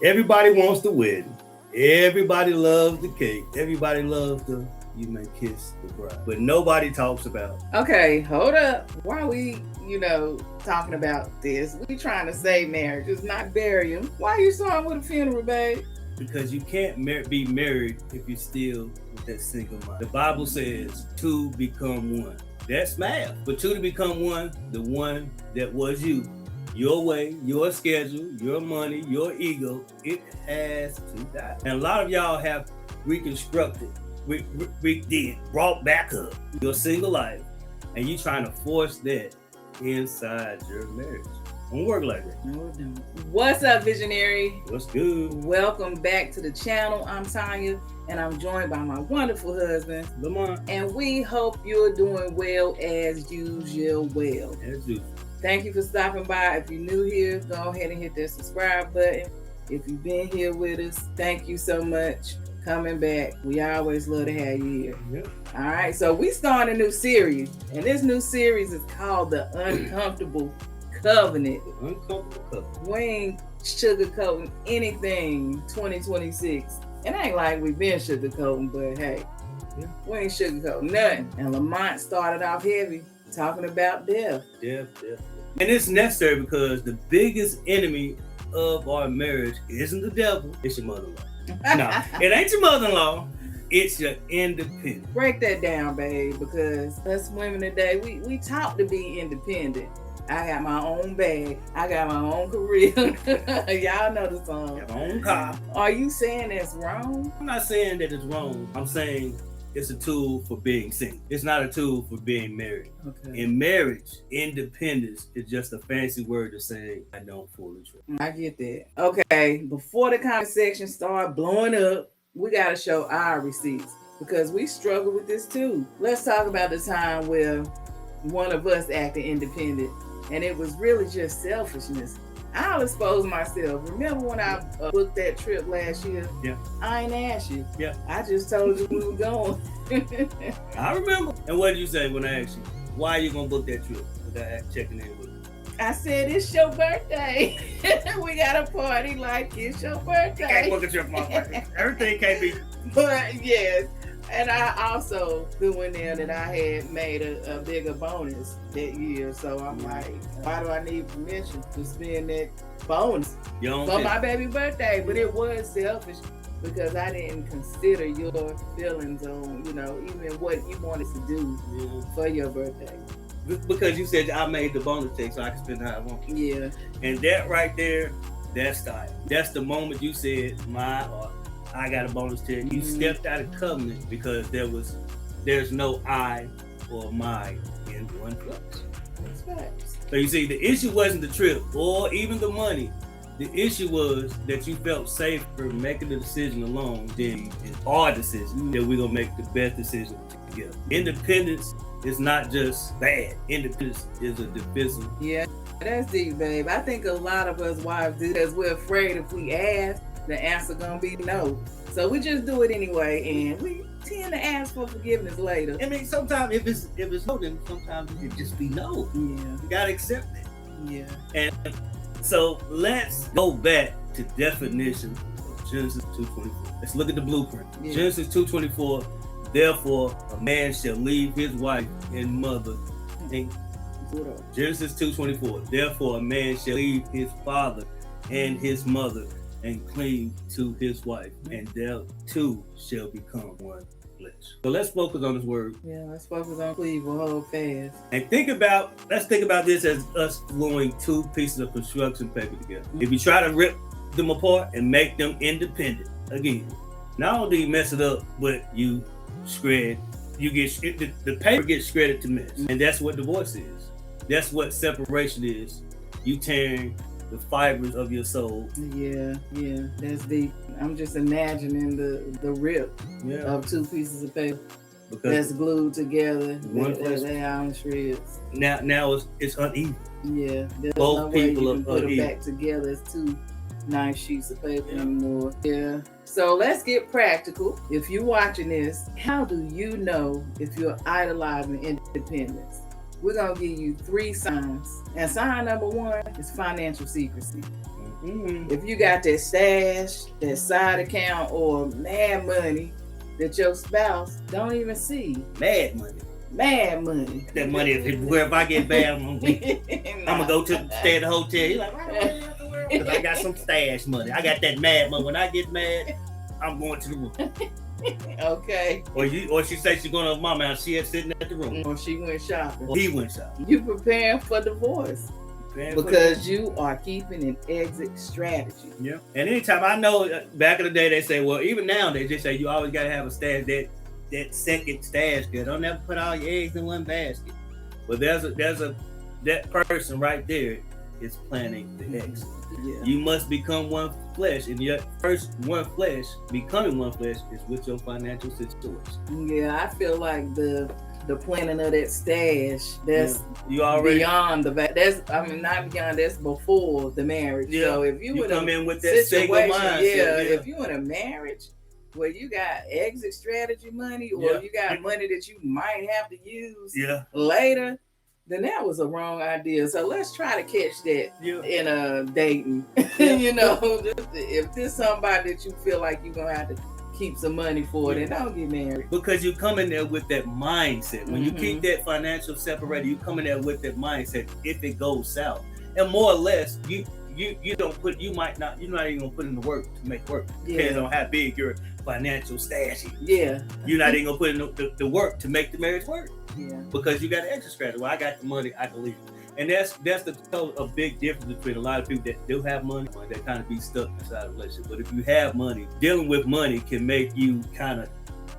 Everybody wants the wedding. Everybody loves the cake. Everybody loves the you may kiss the bride. But nobody talks about. Okay, hold up. Why are we, talking about this? We trying to save marriages, not bury them. Why are you starting with a funeral, babe? Because you can't be married if you're still with that single mind. The Bible says two become one. That's math. But two to become one, the one that was you, your way, your schedule, your money, your ego, it has to die. And a lot of y'all have reconstructed, brought back up your single life, and you trying to force that inside your marriage. Don't work like that. No, it don't. What's up, visionary? What's good? Welcome back to the channel. I'm Tanya, and I'm joined by my wonderful husband, Lamont. And we hope you're doing well as usual. As usual. Thank you for stopping by. If you're new here, go ahead and hit that subscribe button. If you've been here with us, thank you so much. Coming back. We always love to have you here. Yep. All right, so we start a new series, and this new series is called The Uncomfortable Covenant. The Uncomfortable Covenant. We ain't sugarcoating anything 2026. It ain't like we've been sugarcoating, but hey, we ain't sugarcoating nothing. And Lamont started off heavy, talking about death. Death. And it's necessary because the biggest enemy of our marriage isn't the devil, it's your mother-in-law. No, it ain't your mother-in-law, it's your independent. Break that down, babe, because us women today, we taught to be independent. I got my own bag. I got my own career. Y'all know the song. Got my own car. Are you saying that's wrong? I'm not saying that it's wrong. I'm saying it's a tool for being single. It's not a tool for being married. Okay. In marriage, independence is just a fancy word to say I don't fully trust. I get that. Okay, before the comment section start blowing up, we got to show our receipts because we struggle with this too. Let's talk about the time where one of us acted independent and it was really just selfishness. I'll expose myself. Remember when I booked that trip last year? Yeah. I ain't asked you. Yeah. I just told you we were going. I remember. And what did you say when I asked you? Why are you going to book that trip without checking in with me? I said, it's your birthday. We got a party like it's your birthday. You can't book a trip for my birthday. Everything can't be. But yes. And I also threw in there that I had made a bigger bonus that year. So I'm like, why do I need permission to spend that bonus for my baby birthday? But it was selfish because I didn't consider your feelings on, even what you wanted to do for your birthday. Because you said I made the bonus check so I can spend how I want. Yeah. And that right there, that's style. That's the moment you said, I got a bonus check. You stepped out of covenant because there's no I or my in one place. That's facts. So you see, the issue wasn't the trip or even the money. The issue was that you felt safer making the decision alone than it's our decision that we're gonna make the best decision together. Independence is not just bad. Independence is a defensive. Yeah, that's deep, babe. I think a lot of us wives do because we're afraid if we ask, the answer gonna be no. So we just do it anyway, and we tend to ask for forgiveness later. I mean, sometimes if it's no, then sometimes it can just be no. Yeah. You gotta accept it. Yeah. And so let's go back to definition of Genesis 2:24. Let's look at the blueprint. Yeah. Genesis 2:24. Therefore, a man shall leave his wife and mother. Genesis 2:24. Therefore, a man shall leave his father and his mother and cling to his wife, and they two shall become one flesh. So let's focus on this word. Yeah, let's focus on cleave. We'll hold fast. And let's think about this as us gluing two pieces of construction paper together. If you try to rip them apart and make them independent, again, not only do you mess it up, but you shred. The paper gets shredded to mess, and that's what divorce is. That's what separation is. You tearing the fibers of your soul. Yeah, that's deep. I'm just imagining the rip of two pieces of paper that's glued together. They are on shreds. Now it's uneven. Yeah, there's both no people way you can put uneven. them back together as two nice sheets of paper anymore. Yeah. So let's get practical. If you're watching this, how do you know if you're idolizing independence? we're going to give you 3 signs. And sign number 1 is financial secrecy. Mm-hmm. If you got that stash, that side account, or mad money that your spouse don't even see. Mad money. That money, if I get bad, I'm gonna go stay at the hotel. He's like, why because I got some stash money. I got that mad money. When I get mad, I'm going to the room. Okay. Or she says she's going to mama house. She had sitting at the room. Or she went shopping. Or he went shopping. You preparing for divorce. Because you are keeping an exit strategy. Yeah. And anytime, I know back in the day they say, well, even now they just say you always gotta have a stash, that second stash. Don't never put all your eggs in one basket. But there's that person right there is planning the exit. Yeah. You must become one flesh, and your first one flesh, becoming one flesh, is with your financial situation. Yeah, I feel like the planning of that stash, that's you already beyond not beyond, that's before the marriage. Yeah. So if you come in with that single mindset, if you in a marriage where you got exit strategy money, or you got money that you might have to use later, then that was a wrong idea. So let's try to catch that in a dating. You know, if there's somebody that you feel like you're gonna have to keep some money for it, and don't get married. Because you come in there with that mindset. When you keep that financial separated, you come in there with that mindset. If it goes south, and more or less, you're not even gonna put in the work to make work. Depends on how big your financial stash is. Yeah. You're not even gonna put in the work to make the marriage work. Yeah. Because you got an extra strategy. Well, I got the money, I can leave. And that's a big difference between a lot of people that do have money that kind of be stuck inside a relationship. But if you have money, dealing with money can make you kind of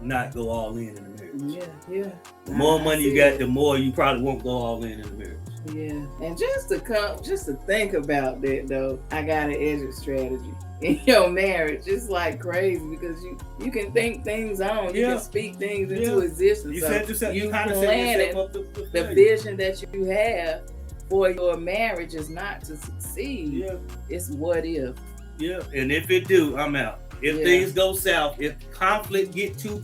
not go all in the marriage. Yeah. The more money you got, the more you probably won't go all in the marriage. Yeah. And just to think about that though, I got an exit strategy in your marriage. It's like crazy because you can think things on, you can speak things into existence. You set yourself, you kind of planning set yourself up to the vision that you have for your marriage is not to succeed. Yeah. It's what if. Yeah. And if it do, I'm out. If things go south, if conflict get too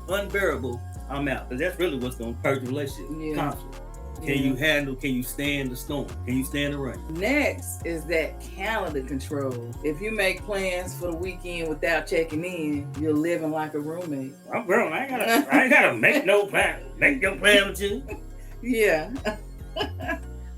unbearable, I'm out. Because that's really what's going to hurt the relationship. Yeah. Conflict. Can you stand the storm? Can you stand the rain? Next is that calendar control. If you make plans for the weekend without checking in, you're living like a roommate. I'm grown. I ain't gotta make no plan. Make your plan with you. Yeah.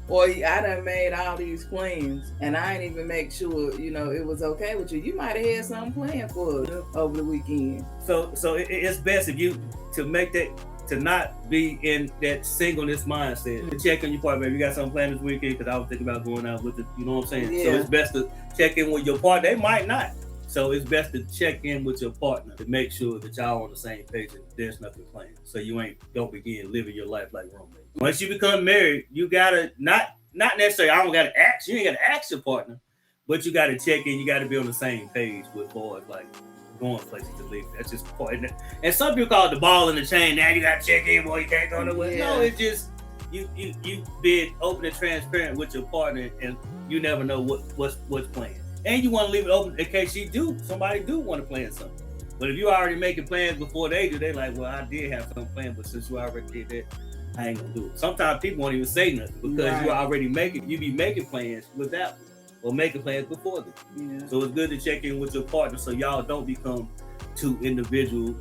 Or I done made all these plans and I ain't even make sure, it was okay with you. You might have had something planned for us over the weekend. So it's best if you to make that, to not be in that singleness mindset. To check on your partner, maybe you got something planned this weekend, because I was thinking about going out with it, you know what I'm saying? Yeah. So it's best to check in with your partner. They might not. So it's best to check in with your partner to make sure that y'all on the same page and there's nothing planned. So you don't begin living your life like roommates. Once you become married, you gotta not necessarily, you ain't gotta ask your partner, but you gotta check in, you gotta be on the same page with boys, like going places to live. That's just part. And some people call it the ball and the chain. Now you gotta check in, boy, you can't go nowhere. Yeah. No, it's just you being open and transparent with your partner, and you never know what's planned. And you want to leave it open in case somebody do want to plan something. But if you already making plans before they do, they like, well, I did have something planned, but since you already did that, I ain't gonna do it. Sometimes people won't even say nothing because you already be making plans without them, or making plans before them. Yeah. So it's good to check in with your partner so y'all don't become two individual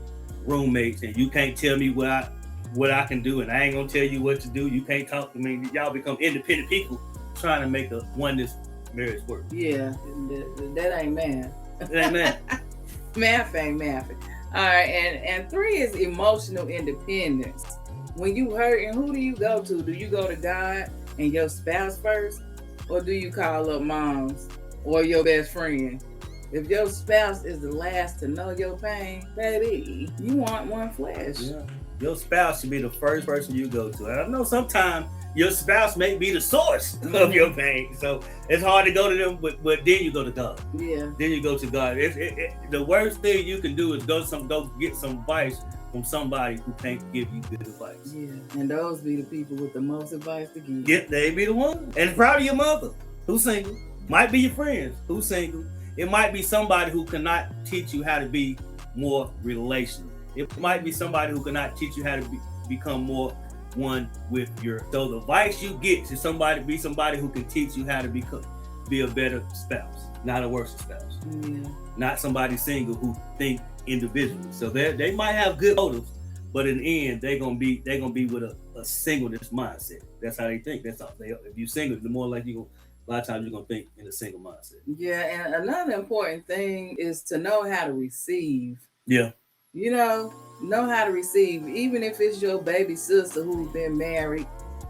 roommates, and you can't tell me what I can do, and I ain't gonna tell you what to do. You can't talk to me. Y'all become independent people trying to make a oneness marriage work. Yeah, that ain't math. That ain't math. Math ain't math. All right, and 3 is emotional independence. When you hurting, who do you go to? Do you go to God and your spouse first? Or do you call up moms or your best friend? If your spouse is the last to know your pain, baby, you want one flesh. Yeah. Your spouse should be the first person you go to. And I know sometimes your spouse may be the source of your pain. So it's hard to go to them, but then you go to God. Yeah. Then you go to God. The worst thing you can do is go get some advice from somebody who can't give you good advice. Yeah, and those be the people with the most advice to give. Yeah, they be the one. And probably your mother, who's single. Might be your friends, who's single. It might be somebody who cannot teach you how to be more relational. It might be somebody who cannot teach you how to become more one with your. So the advice you get to somebody who can teach you how to be a better spouse, not a worse spouse. Yeah. Not somebody single who think individually. So they might have good motives, but in the end, they're gonna be with a singleness mindset. That's how they think. That's all. If you're single, the more like a lot of times you're gonna think in a single mindset. Yeah, and another important thing is to know how to receive. Yeah. You know how to receive, even if it's your baby sister who's been married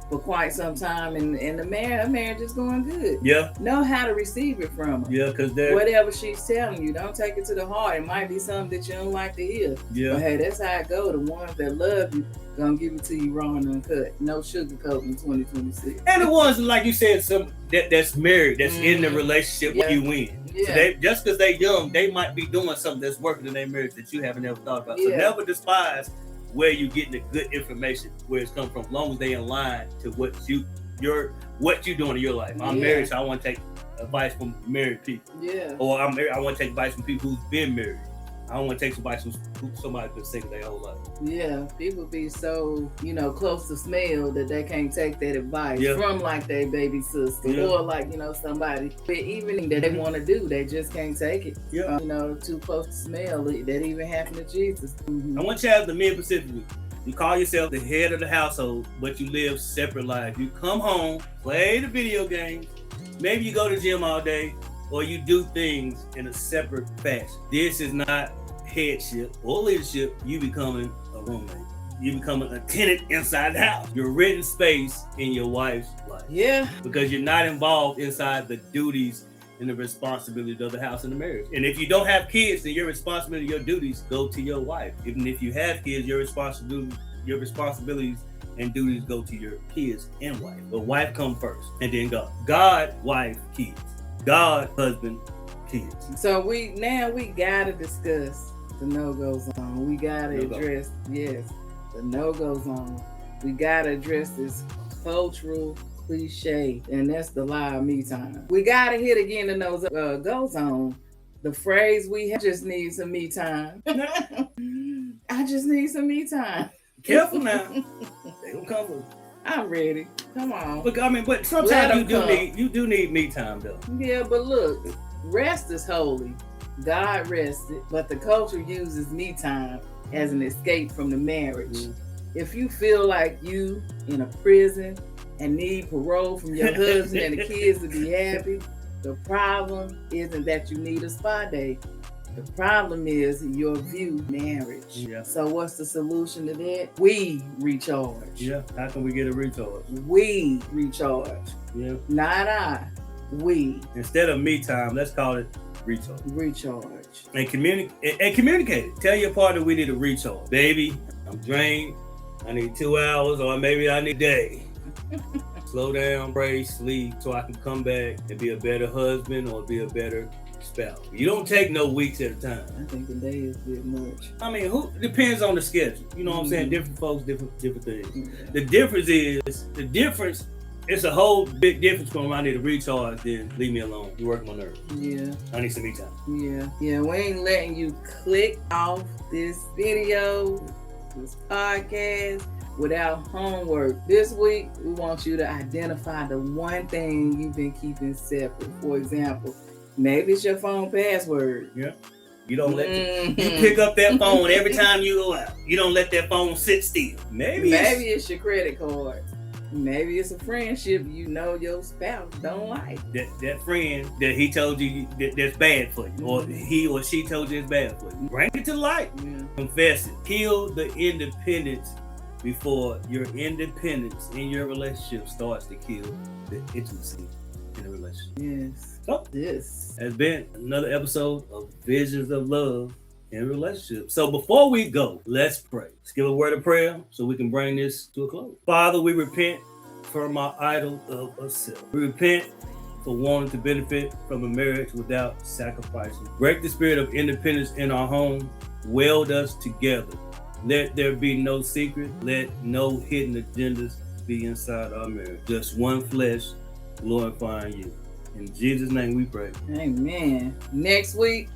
for quite some time and the marriage is going good. Yeah. Know how to receive it from her. Yeah, because whatever she's telling you, don't take it to the heart. It might be something that you don't like to hear. Yeah. But hey, that's how it go. The ones that love you gonna give it to you raw and uncut. No sugarcoat in 2026. And the ones, like you said, that's married, that's in the relationship with you win. Yeah. So just because they young, they might be doing something that's working in their marriage that you haven't ever thought about. So never despise where you getting the good information, where it's come from, as long as they in line to what you doing in your life. I'm married, so I want to take advice from married people. Yeah. Or I'm married, I want to take advice from people who's been married. I don't want to take advice from somebody who's been single their whole life. Yeah, people be so, close to smell that they can't take that advice from like their baby sister or like, somebody. But even that they want to do, they just can't take it. Yeah. Too close to smell. That even happened to Jesus. I want you to have the men specifically. You call yourself the head of the household, but you live separate lives. You come home, play the video games, maybe you go to the gym all day, or you do things in a separate fashion. This is not headship or leadership. You becoming a roommate. You becoming a tenant inside the house. You're renting space in your wife's life. Yeah. Because you're not involved inside the duties and the responsibilities of the house and the marriage. And if you don't have kids, then your responsibility, your duties go to your wife. Even if you have kids, your responsibilities and duties go to your kids and wife. But wife come first, and then God. God, wife, kids. God, husband, kids. So we gotta discuss the no-go zone. We gotta address the no-go zone. We gotta address this cultural cliche, and that's the lie of me time. We gotta hit again the no-go zone. The phrase we have, just need some me time. I just need some me time. Careful now. They gonna come with. I'm ready. Come on. But sometimes you do need me time though. Yeah, but look, rest is holy. God rested, but the culture uses me time as an escape from the marriage. Mm-hmm. If you feel like you in a prison and need parole from your husband and the kids to be happy, the problem isn't that you need a spa day. The problem is your view marriage. Yeah. So what's the solution to that? We recharge. Yeah. How can we get a recharge? We recharge. Yeah. Not I. We. Instead of me time, let's call it recharge. Recharge. And communicate it. Tell your partner we need a recharge. Baby, I'm drained. I need 2 hours, or maybe I need a day. Slow down, pray, sleep, so I can come back and be a better husband or be a better spouse. You don't take no weeks at a time. I think a day is a bit much. Who depends on the schedule. You know what I'm saying? Different folks, different things. Mm-hmm. The difference it's a whole big difference from I need to recharge than leave me alone. You working my nerves. Yeah. I need some me time. Yeah. Yeah, we ain't letting you click off this video, this podcast, without homework. This week, we want you to identify the one thing you've been keeping separate. For example, maybe it's your phone password. Yeah. You don't let you pick up that phone every time you go out. You don't let that phone sit still. Maybe it's your credit card. Maybe it's a friendship your spouse don't like. That friend that he told you that's bad for you, or he or she told you it's bad for you. Bring it to light. Yeah. Confess it. Kill the independence before your independence in your relationship starts to kill the intimacy in the relationship. Yes. So this has been another episode of Visions of Love in Relationships. So before we go, let's pray. Let's give a word of prayer so we can bring this to a close. Father, we repent from our idol of self. We repent for wanting to benefit from a marriage without sacrificing. Break the spirit of independence in our home. Weld us together. Let there be no secret. Let no hidden agendas be inside our marriage. Just one flesh glorifying you. In Jesus' name we pray. Amen. Next week,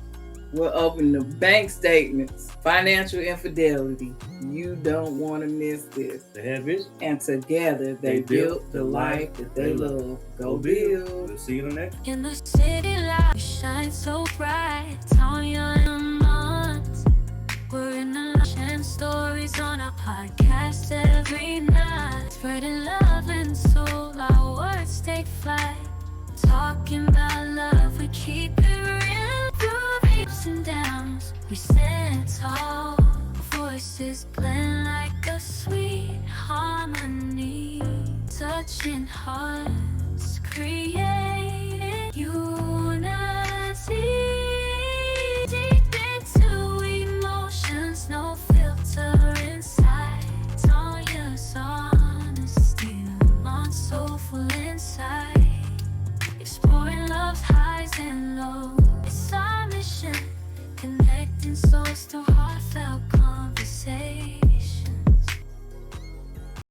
We'll open the bank statements, financial infidelity. You don't want to miss this. They have vision. And together they built the life that they love. Go build. We'll see you in the next. In the city light shine so bright, on your months. We're in the sharing stories on our podcast every night, spreading love and soul. Our words take flight, talking about love. We keep it real through the ups and downs. We stand tall, voices blend like a sweet harmony, touching hearts, create